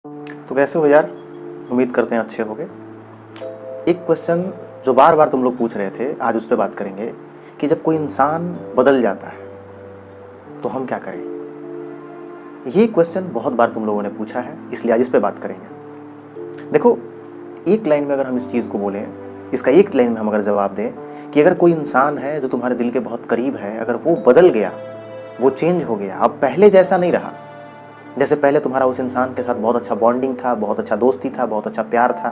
तो कैसे हो यार? उम्मीद करते हैं अच्छे होगे। एक क्वेश्चन जो बार बार तुम लोग पूछ रहे थे, आज उस पर बात करेंगे कि जब कोई इंसान बदल जाता है तो हम क्या करें। ये क्वेश्चन बहुत बार तुम लोगों ने पूछा है, इसलिए आज इस पर बात करेंगे। देखो, एक लाइन में अगर हम इस चीज़ को बोलें, इसका एक लाइन में हम अगर जवाब दें कि अगर कोई इंसान है जो तुम्हारे दिल के बहुत करीब है, अगर वो बदल गया, वो चेंज हो गया, अब पहले जैसा नहीं रहा, जैसे पहले तुम्हारा उस इंसान के साथ बहुत अच्छा बॉन्डिंग था, बहुत अच्छा दोस्ती था, बहुत अच्छा प्यार था,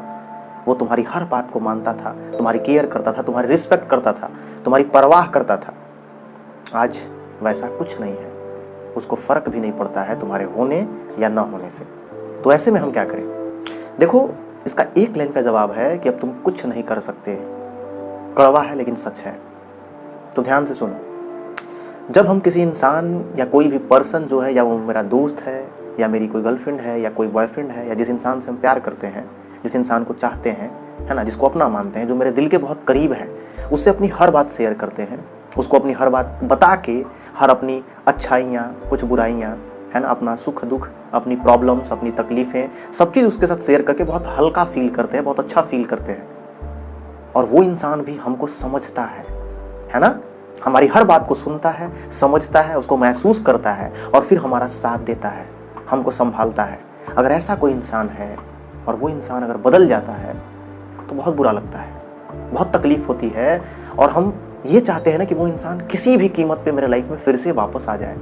वो तुम्हारी हर बात को मानता था, तुम्हारी केयर करता था, तुम्हारी रिस्पेक्ट करता था, तुम्हारी परवाह करता था, आज वैसा कुछ नहीं है। उसको फ़र्क भी नहीं पड़ता है तुम्हारे होने या ना होने से। तो ऐसे में हम क्या करें? देखो, इसका एक लाइन का जवाब है कि अब तुम कुछ नहीं कर सकते। कड़वा है लेकिन सच है। तो ध्यान से सुनो। जब हम किसी इंसान या कोई भी पर्सन जो है, या वो मेरा दोस्त है, या मेरी कोई गर्लफ्रेंड है, या कोई बॉयफ्रेंड है, या जिस इंसान से हम प्यार करते हैं, जिस इंसान को चाहते हैं, है ना, जिसको अपना मानते हैं, जो मेरे दिल के बहुत करीब है, उससे अपनी हर बात शेयर करते हैं, उसको अपनी हर बात बता के, हर अपनी अच्छाइयाँ, कुछ बुराइयाँ, है ना, अपना सुख दुख, अपनी प्रॉब्लम्स, अपनी तकलीफ़ें, सब चीज़ उसके साथ शेयर करके बहुत हल्का फील करते हैं, बहुत अच्छा फील करते हैं। और वो इंसान भी हमको समझता है ना, हमारी हर बात को सुनता है, समझता है, उसको महसूस करता है और फिर हमारा साथ देता है, हमको संभालता है। अगर ऐसा कोई इंसान है और वो इंसान अगर बदल जाता है तो बहुत बुरा लगता है, बहुत तकलीफ होती है, और हम ये चाहते हैं ना कि वो इंसान किसी भी कीमत पे मेरे लाइफ में फिर से वापस आ जाए,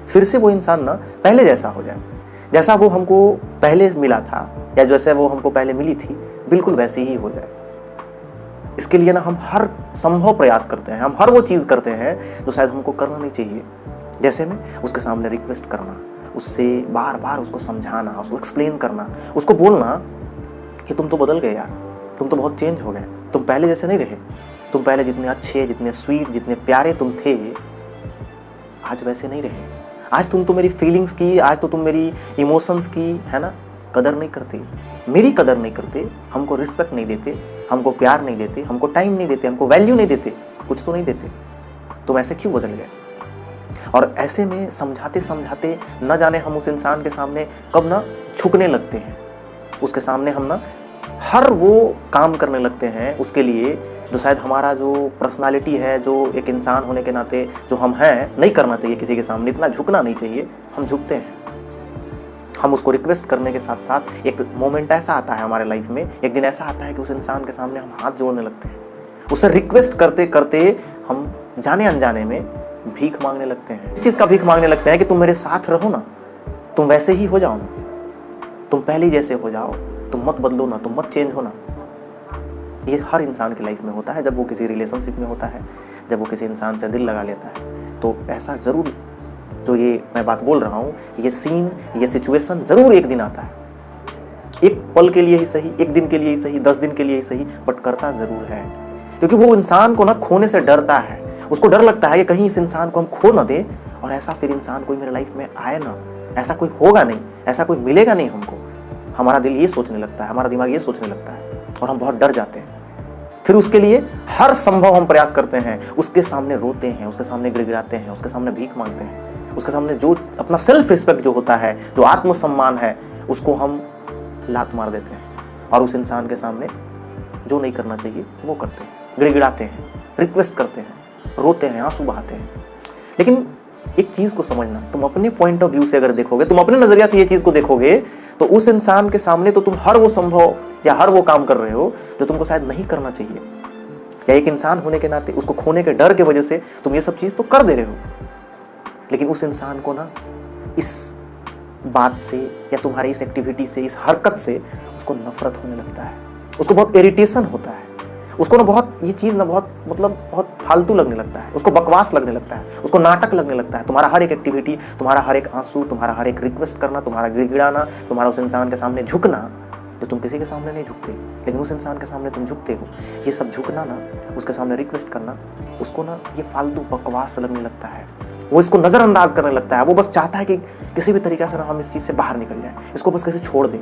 फिर से वो इंसान ना पहले जैसा हो जाए, जैसा वो हमको पहले मिला था, या जैसे वो हमको पहले मिली थी, बिल्कुल वैसे ही हो जाए। इसके लिए ना हम हर संभव प्रयास करते हैं, हम हर वो चीज़ करते हैं जो शायद हमको करना नहीं चाहिए। जैसे में उसके सामने रिक्वेस्ट करना, उससे बार बार उसको समझाना, उसको एक्सप्लेन करना, उसको बोलना कि तुम तो बदल गए यार, तुम तो बहुत चेंज हो गए, तुम पहले जैसे नहीं रहे, तुम पहले जितने अच्छे, जितने स्वीट, जितने प्यारे तुम थे, आज वैसे नहीं रहे। आज तुम तो मेरी फीलिंग्स की, आज तो तुम मेरी इमोशंस की, है ना, कदर नहीं करते, मेरी कदर नहीं करते, हमको रिस्पेक्ट नहीं देते, हमको प्यार नहीं देते, हमको टाइम नहीं देते, हमको वैल्यू नहीं देते, कुछ तो नहीं देते, तुम ऐसे क्यों बदल गए। और ऐसे में समझाते समझाते न जाने हम उस इंसान के सामने कब ना झुकने लगते हैं, उसके सामने हम ना हर वो काम करने लगते हैं उसके लिए जो शायद हमारा जो पर्सनालिटी है, जो एक इंसान होने के नाते जो हम हैं, नहीं करना चाहिए किसी के सामने, इतना झुकना नहीं चाहिए, हम झुकते हैं। हम उसको रिक्वेस्ट करने के साथ साथ एक मोमेंट ऐसा आता है हमारे लाइफ में, एक दिन ऐसा आता है कि उस इंसान के सामने हम हाथ जोड़ने लगते हैं, उससे रिक्वेस्ट करते करते हम जाने अनजाने में भीख मांगने लगते हैं। इस चीज़ का भीख मांगने लगते हैं कि तुम मेरे साथ रहो ना, तुम वैसे ही हो जाओ ना, तुम पहले जैसे हो जाओ, तुम मत बदलो ना, तुम मत चेंज हो ना। ये हर इंसान की लाइफ में होता है, जब वो किसी रिलेशनशिप में होता है, जब वो किसी इंसान से दिल लगा लेता है, तो ऐसा ज़रूर, जो ये मैं बात बोल रहा हूँ, ये सीन, ये सिचुएशन ज़रूर एक दिन आता है। एक पल के लिए ही सही, एक दिन के लिए ही सही, 10 दिन के लिए ही सही, बट करता ज़रूर है। क्योंकि वो इंसान को ना खोने से डरता है, उसको डर लगता है कि कहीं इस इंसान को हम खो ना दें, और ऐसा फिर इंसान कोई मेरे लाइफ में आए ना, ऐसा कोई होगा नहीं, ऐसा कोई मिलेगा नहीं हमको। हमारा दिल ये सोचने लगता है, हमारा दिमाग ये सोचने लगता है, और हम बहुत डर जाते हैं। फिर उसके लिए हर संभव हम प्रयास करते हैं, उसके सामने रोते हैं, उसके सामने गिड़गिड़ाते हैं, उसके सामने भीख मांगते हैं, उसके सामने जो अपना सेल्फ रिस्पेक्ट जो होता है, जो आत्मसम्मान है, उसको हम लात मार देते हैं, और उस इंसान के सामने जो नहीं करना चाहिए वो करते हैं, गिड़गिड़ाते हैं, रिक्वेस्ट करते हैं, रोते हैं, आंसू बहाते हैं। लेकिन एक चीज़ को समझना, तुम अपने पॉइंट ऑफ व्यू से अगर देखोगे, तुम अपने नज़रिया से ये चीज़ को देखोगे, तो उस इंसान के सामने तो तुम हर वो संभव या हर वो काम कर रहे हो जो तुमको शायद नहीं करना चाहिए, या एक इंसान होने के नाते उसको खोने के डर के वजह से तुम ये सब चीज़ तो कर दे रहे हो। लेकिन उस इंसान को ना इस बात से, या तुम्हारी इस एक्टिविटी से, इस हरकत से उसको नफरत होने लगता है, उसको बहुत इरिटेशन होता है, उसको ना बहुत ये चीज़ ना बहुत फालतू लगने लगता है, उसको बकवास लगने लगता है, उसको नाटक लगने लगता है। तुम्हारा हर एक एक्टिविटी, तुम्हारा हर एक आंसू, तुम्हारा हर एक रिक्वेस्ट करना, तुम्हारा गिड़गिड़ाना, तुम्हारा उस इंसान के सामने झुकना, जो तुम किसी के सामने नहीं झुकते लेकिन उस इंसान के सामने तुम झुकते हो, ये सब झुकना ना, उसके सामने रिक्वेस्ट करना, उसको ना ये फालतू बकवास लगने लगता है, वो इसको नज़रअंदाज करने लगता है। वो बस चाहता है कि किसी भी तरीके से ना हम इस चीज़ से बाहर निकल जाए, इसको बस कैसे छोड़ दें।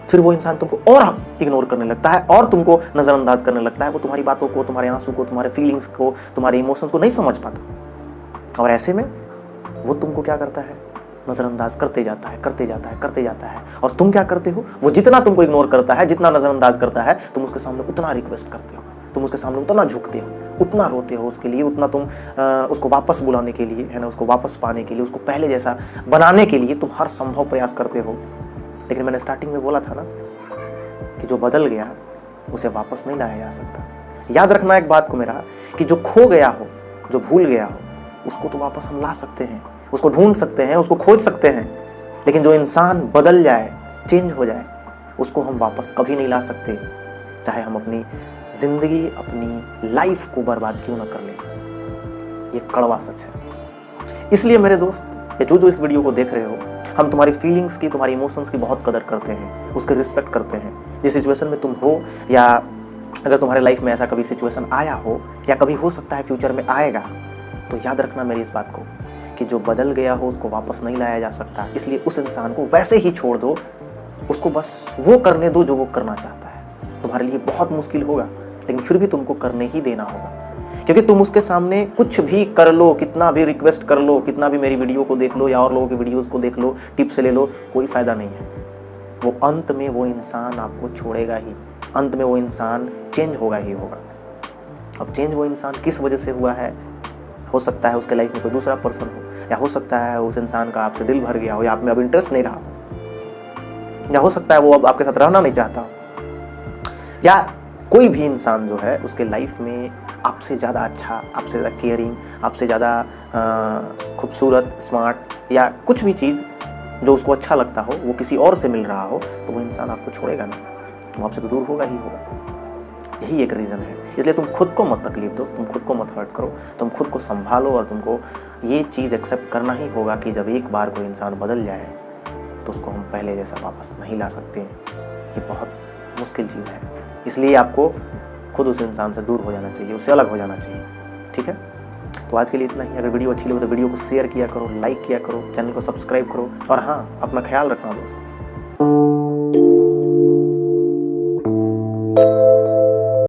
फिर वो इंसान तुमको और इग्नोर करने लगता है और तुमको नज़रअंदाज करने लगता है। वो तुम्हारी बातों को, तुम्हारे आंसू को, तुम्हारे फीलिंग्स को, तुम्हारे इमोशंस को नहीं समझ पाता। और ऐसे में वो तुमको क्या करता है, नज़रअंदाज करते जाता है, करते जाता है, करते जाता है। और तुम क्या करते हो, वो जितना तुमको इग्नोर करता है, जितना नज़रअंदाज करता है, तुम उसके सामने उतना रिक्वेस्ट करते हो, तुम उसके सामने उतना झुकते हो, उतना रोते हो उसके लिए, उतना तुम उसको वापस बुलाने के लिए, है ना, उसको वापस पाने के लिए, उसको पहले जैसा बनाने के लिए तुम हर संभव प्रयास करते हो। लेकिन मैंने स्टार्टिंग में बोला था ना कि जो बदल गया उसे वापस नहीं लाया जा सकता। याद रखना एक बात को मेरा, कि जो खो गया हो, जो भूल गया हो, उसको तो वापस हम ला सकते हैं, उसको ढूंढ सकते हैं, उसको खोज सकते हैं। लेकिन जो इंसान बदल जाए, चेंज हो जाए, उसको हम वापस कभी नहीं ला सकते, चाहे हम अपनी जिंदगी, अपनी लाइफ को बर्बाद क्यों ना कर लें। ये कड़वा सच है। इसलिए मेरे दोस्त, या जो इस वीडियो को देख रहे हो, हम तुम्हारी फीलिंग्स की, तुम्हारी इमोशंस की बहुत कदर करते हैं, उसके रिस्पेक्ट करते हैं। जिस सिचुएशन में तुम हो, या अगर तुम्हारे लाइफ में ऐसा कभी सिचुएशन आया हो, या कभी हो सकता है फ्यूचर में आएगा, तो याद रखना मेरी इस बात को कि जो बदल गया हो उसको वापस नहीं लाया जा सकता। इसलिए उस इंसान को वैसे ही छोड़ दो, उसको बस वो करने दो जो वो करना चाहता है। तुम्हारे लिए बहुत मुश्किल होगा, लेकिन फिर भी तुमको करने ही देना होगा, क्योंकि तुम उसके सामने कुछ भी कर लो, कितना भी रिक्वेस्ट कर लो, कितना भी मेरी वीडियो को देख लो या और लोगों की वीडियोस को देख लो, टिप्स ले लो, कोई फायदा नहीं है। वो अंत में वो इंसान आपको छोड़ेगा ही, अंत में वो इंसान चेंज होगा ही होगा। अब चेंज वो इंसान किस वजह से हुआ है, हो सकता है उसके लाइफ में कोई दूसरा पर्सन हो, या हो सकता है उस इंसान का आपसे दिल भर गया हो, या आप में अब इंटरेस्ट नहीं रहा, या हो सकता है वो अब आपके साथ रहना नहीं चाहता, या कोई भी इंसान जो है उसके लाइफ में आपसे ज़्यादा अच्छा, आपसे ज़्यादा केयरिंग, आपसे ज़्यादा खूबसूरत, स्मार्ट, या कुछ भी चीज़ जो उसको अच्छा लगता हो वो किसी और से मिल रहा हो, तो वो इंसान आपको छोड़ेगा ना, वो आपसे तो दूर होगा ही होगा। यही एक रीज़न है। इसलिए तुम खुद को मत तकलीफ दो, तुम खुद को मत हर्ट करो, तुम खुद को संभालो, और तुमको ये चीज़ एक्सेप्ट करना ही होगा कि जब एक बार कोई इंसान बदल जाए तो उसको हम पहले जैसा वापस नहीं ला सकते। ये बहुत मुश्किल चीज़ है। इसलिए आपको खुद उस इंसान से दूर हो जाना चाहिए, उससे अलग हो जाना चाहिए। ठीक है, तो आज के लिए इतना ही। अगर वीडियो अच्छी लगे तो वीडियो को शेयर किया करो, लाइक किया करो, चैनल को सब्सक्राइब करो, और हाँ, अपना ख्याल रखना दोस्तों।